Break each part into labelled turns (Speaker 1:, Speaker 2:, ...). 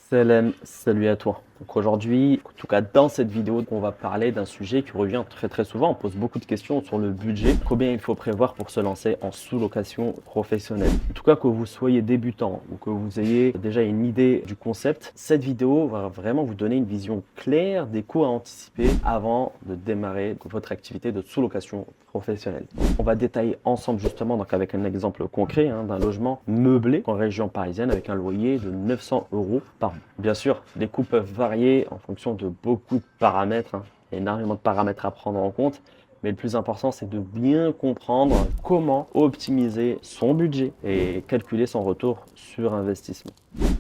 Speaker 1: Salam, salut à toi. Donc aujourd'hui, en tout cas dans cette vidéo, on va parler d'un sujet qui revient très souvent. On pose beaucoup de questions sur le budget, combien il faut prévoir pour se lancer en sous-location professionnelle. En tout cas, que vous soyez débutant ou que vous ayez déjà une idée du concept, cette vidéo va vraiment vous donner une vision claire des coûts à anticiper avant de démarrer votre activité de sous-location professionnelle. On va détailler ensemble justement donc avec un exemple concret d'un logement meublé en région parisienne avec un loyer de 900 € par mois. Bien sûr, les coûts peuvent varier en fonction de beaucoup de paramètres, Il y a énormément de paramètres à prendre en compte, mais le plus important, c'est de bien comprendre comment optimiser son budget et calculer son retour sur investissement.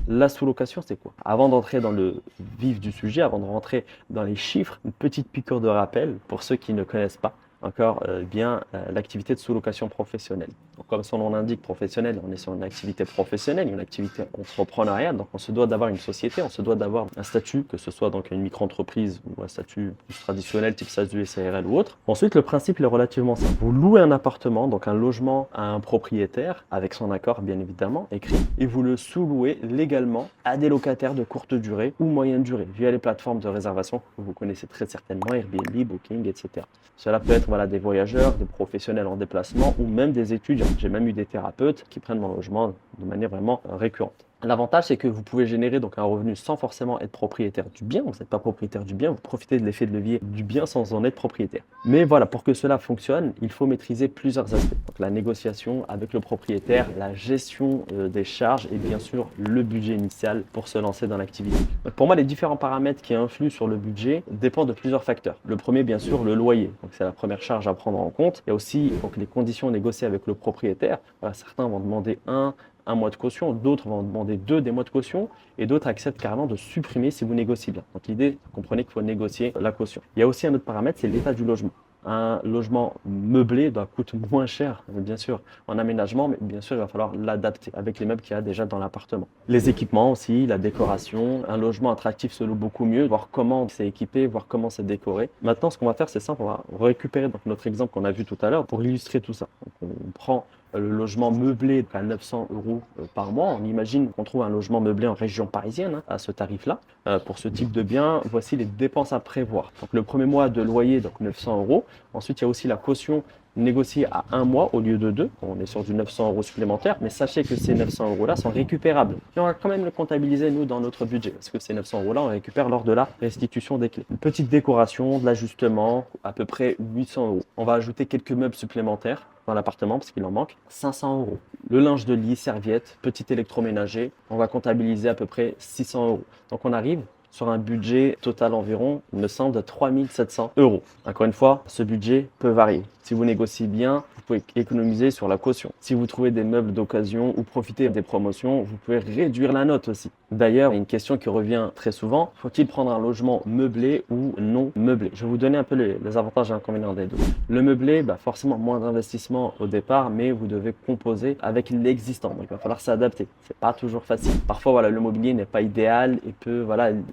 Speaker 1: La sous-location, c'est quoi? Avant d'entrer dans le vif du sujet, avant de rentrer dans les chiffres, une petite piqûre de rappel pour ceux qui ne connaissent pas encore l'activité de sous-location professionnelle. Donc, comme son nom l'indique, professionnel, on est sur une activité professionnelle, une activité entrepreneuriale. Donc, on se doit d'avoir une société, on se doit d'avoir un statut, que ce soit donc une micro-entreprise ou un statut plus traditionnel, type SASU, SARL ou autre. Ensuite, le principe il est relativement simple. Vous louez un appartement, donc un logement à un propriétaire, avec son accord bien évidemment, écrit, et vous le sous-louez légalement à des locataires de courte durée ou moyenne durée, via les plateformes de réservation que vous connaissez très certainement, Airbnb, Booking, etc. Cela peut être des voyageurs, des professionnels en déplacement ou même des étudiants. J'ai même eu des thérapeutes qui prennent mon logement de manière vraiment récurrente. L'avantage, c'est que vous pouvez générer donc un revenu sans forcément être propriétaire du bien. Vous n'êtes pas propriétaire du bien, vous profitez de l'effet de levier du bien sans en être propriétaire. Mais voilà, pour que cela fonctionne, il faut maîtriser plusieurs aspects. Donc la négociation avec le propriétaire, la gestion des charges et bien sûr le budget initial pour se lancer dans l'activité. Pour moi, les différents paramètres qui influent sur le budget dépendent de plusieurs facteurs. Le premier, bien sûr, le loyer. Donc c'est la première charge à prendre en compte. Il y a aussi donc, les conditions négociées avec le propriétaire. Certains vont demander un mois de caution, d'autres vont demander des mois de caution et d'autres acceptent carrément de supprimer si vous négociez bien. Donc l'idée, vous comprenez qu'il faut négocier la caution. Il y a aussi un autre paramètre, c'est l'état du logement. Un logement meublé coûte moins cher, bien sûr, en aménagement, mais bien sûr, il va falloir l'adapter avec les meubles qu'il y a déjà dans l'appartement. Les équipements aussi, la décoration, un logement attractif se loue beaucoup mieux, voir comment c'est équipé, voir comment c'est décoré. Maintenant, ce qu'on va faire, c'est simple, on va récupérer donc, notre exemple qu'on a vu tout à l'heure pour illustrer tout ça. Donc, on prend le logement meublé à 900 € par mois. On imagine qu'on trouve un logement meublé en région parisienne à ce tarif-là. Pour ce type de bien, voici les dépenses à prévoir. Donc le premier mois de loyer, donc 900 €. Ensuite, il y a aussi la caution négociée à un mois au lieu de 2. On est sur du 900 € supplémentaire, mais sachez que ces 900 € là sont récupérables. Et on va quand même le comptabiliser nous dans notre budget, parce que ces 900 € là, on récupère lors de la restitution des clés. Une petite décoration, de l'ajustement, à peu près 800 €. On va ajouter quelques meubles supplémentaires dans l'appartement parce qu'il en manque 500 €. Le linge de lit, serviette, petit électroménager, on va comptabiliser à peu près 600 €. Donc on arrive sur un budget total environ, il me semble, de 3 700 €. Encore une fois, ce budget peut varier. Si vous négociez bien, vous pouvez économiser sur la caution. Si vous trouvez des meubles d'occasion ou profitez des promotions, vous pouvez réduire la note aussi. D'ailleurs, il y a une question qui revient très souvent, faut-il prendre un logement meublé ou non meublé? Je vais vous donner un peu les avantages et inconvénients des deux. Le meublé, forcément moins d'investissement au départ, mais vous devez composer avec l'existant. Donc il va falloir s'adapter. C'est pas toujours facile. Parfois, le mobilier n'est pas idéal et peut,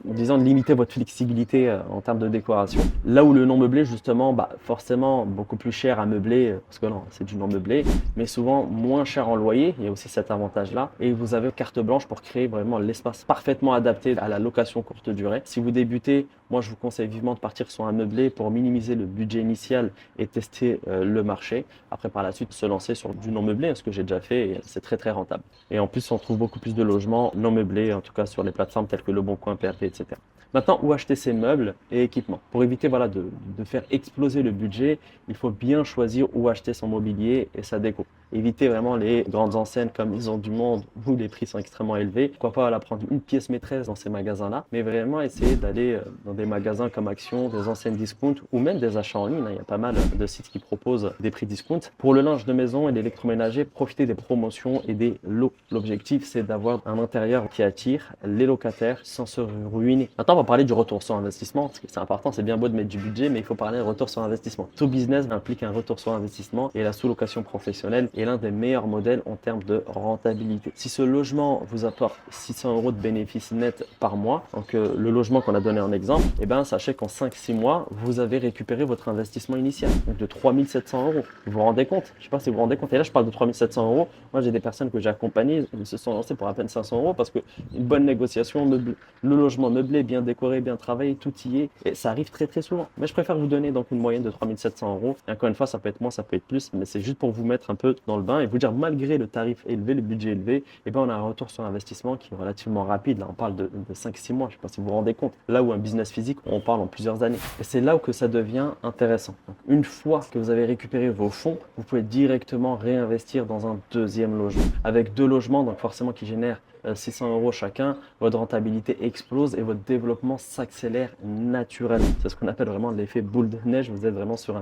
Speaker 1: disons, limiter votre flexibilité en termes de décoration. Là où le non meublé, justement, forcément beaucoup plus cher à meubler, parce que non, c'est du non meublé, mais souvent moins cher en loyer. Il y a aussi cet avantage-là. Et vous avez carte blanche pour créer vraiment l'espace parfaitement adapté à la location courte durée. Si vous débutez, moi je vous conseille vivement de partir sur un meublé pour minimiser le budget initial et tester le marché. Après, par la suite, se lancer sur du non meublé, ce que j'ai déjà fait, et c'est très rentable. Et en plus, on trouve beaucoup plus de logements non meublés, en tout cas sur les plateformes telles que Le Bon Coin, PRP, etc. Maintenant, où acheter ces meubles et équipements? Pour éviter de faire exploser le budget, il faut bien choisir où acheter son mobilier et sa déco. Évitez vraiment les grandes enseignes comme Maisons du Monde où les prix sont extrêmement élevés. Pourquoi pas prendre une pièce maîtresse dans ces magasins-là, mais vraiment essayer d'aller dans des magasins comme Action, des enseignes discount ou même des achats en ligne. Il y a pas mal de sites qui proposent des prix discount. Pour le linge de maison et l'électroménager, profitez des promotions et des lots. L'objectif, c'est d'avoir un intérieur qui attire les locataires sans se ruiner. Maintenant, on va parler du retour sur investissement, parce que c'est important, c'est bien beau de mettre du budget, mais il faut parler de retour sur investissement. Tout business implique un retour sur investissement et la sous-location professionnelle est l'un des meilleurs modèles en termes de rentabilité. Si ce logement vous apporte 600 € de bénéfices nets par mois, donc le logement qu'on a donné en exemple, eh ben, sachez qu'en 5-6 mois, vous avez récupéré votre investissement initial, donc de 3 700 €. Vous vous rendez compte? Je ne sais pas si vous vous rendez compte. Et là, je parle de 3 700 €. Moi, j'ai des personnes que j'ai accompagnées, ils se sont lancés pour à peine 500 € parce qu'une bonne négociation, le logement meublé, bien décoré, bien travaillé, tout y est. Et ça arrive très souvent. Mais je préfère vous donner donc une moyenne de 3 700 €. Et encore une fois, ça peut être moins, ça peut être plus, mais c'est juste pour vous mettre un peu dans le bain et vous dire, malgré le tarif élevé, le budget élevé, eh ben, on a un retour sur investissement qui est relativement rapide. Là, on parle de 5-6 mois. Je ne sais pas si vous vous rendez compte. Là où un business physique, on parle en plusieurs années. Et c'est là où que ça devient intéressant. Donc, une fois que vous avez récupéré vos fonds, vous pouvez directement réinvestir dans un deuxième logement. Avec 2 logements, donc forcément qui génèrent 600 € chacun, votre rentabilité explose et votre développement s'accélère naturellement. C'est ce qu'on appelle vraiment l'effet boule de neige. Vous êtes vraiment sur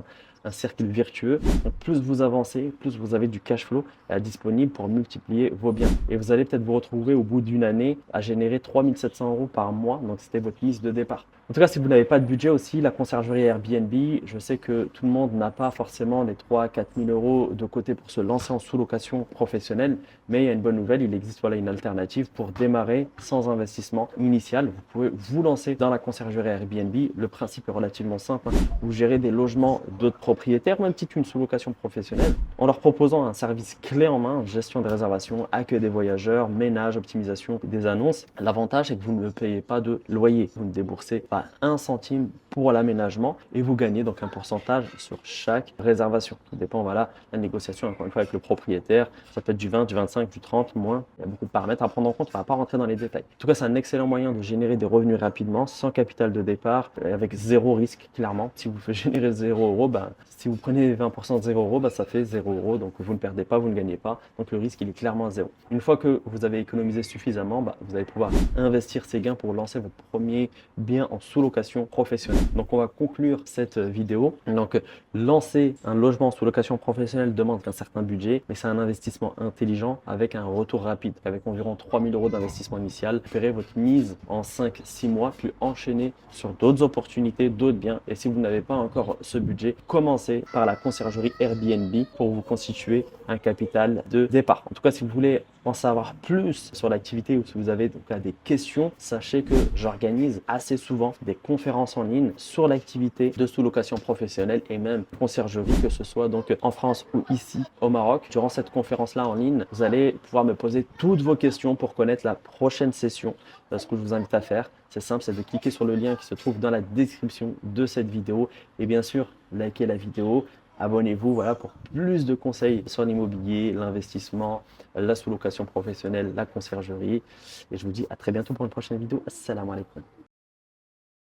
Speaker 1: un cercle vertueux. Donc, plus vous avancez, plus vous avez du cash flow disponible pour multiplier vos biens. Et vous allez peut-être vous retrouver au bout d'une année à générer 3 700 € par mois. Donc, c'était votre mise de départ. En tout cas, si vous n'avez pas de budget aussi, la conciergerie Airbnb, je sais que tout le monde n'a pas forcément les 3 000 à 4 000 € de côté pour se lancer en sous-location professionnelle, mais il y a une bonne nouvelle, il existe une alternative pour démarrer sans investissement initial. Vous pouvez vous lancer dans la conciergerie Airbnb. Le principe est relativement simple. Vous gérez des logements d'autres propriétaires, même si c'est une sous-location professionnelle, en leur proposant un service clé en main, gestion des réservations, accueil des voyageurs, ménage, optimisation des annonces. L'avantage, c'est que vous ne payez pas de loyer. Vous ne déboursez pas 1 centime pour l'aménagement et vous gagnez donc un pourcentage sur chaque réservation. Ça dépend, voilà, la négociation encore une fois avec le propriétaire. Ça peut être du 20, du 25, du 30, moins. Il y a beaucoup de paramètres à prendre en compte. On ne va pas rentrer dans les détails. En tout cas, c'est un excellent moyen de générer des revenus rapidement, sans capital de départ, avec zéro risque, clairement. Si vous faites générer 0 €, si vous prenez 20% de 0 €, ça fait 0 €. Donc, vous ne perdez pas, vous ne gagnez pas. Donc, le risque, il est clairement à zéro. Une fois que vous avez économisé suffisamment, vous allez pouvoir investir ces gains pour lancer votre premier bien en sous-location professionnelle. Donc, on va conclure cette vidéo. Donc, lancer un logement en sous-location professionnelle demande un certain budget, mais c'est un investissement intelligent avec un retour rapide. Avec environ 3 000 € d'investissement initial, récupérez votre mise en 5-6 mois, puis enchaîner sur d'autres opportunités, d'autres biens. Et si vous n'avez pas encore ce budget, commencez par la conciergerie Airbnb pour vous constituer un capital de départ. En tout cas, si vous voulez en savoir plus sur l'activité ou si vous avez donc des questions, sachez que j'organise assez souvent des conférences en ligne sur l'activité de sous-location professionnelle et même conciergerie, que ce soit donc en France ou ici au Maroc. Durant cette conférence-là en ligne, vous allez pouvoir me poser toutes vos questions pour connaître la prochaine session. Ce que je vous invite à faire, c'est simple, c'est de cliquer sur le lien qui se trouve dans la description de cette vidéo et bien sûr, likez la vidéo. Abonnez-vous pour plus de conseils sur l'immobilier, l'investissement, la sous-location professionnelle, la conciergerie. Et je vous dis à très bientôt pour une prochaine vidéo. Assalamu alaikum.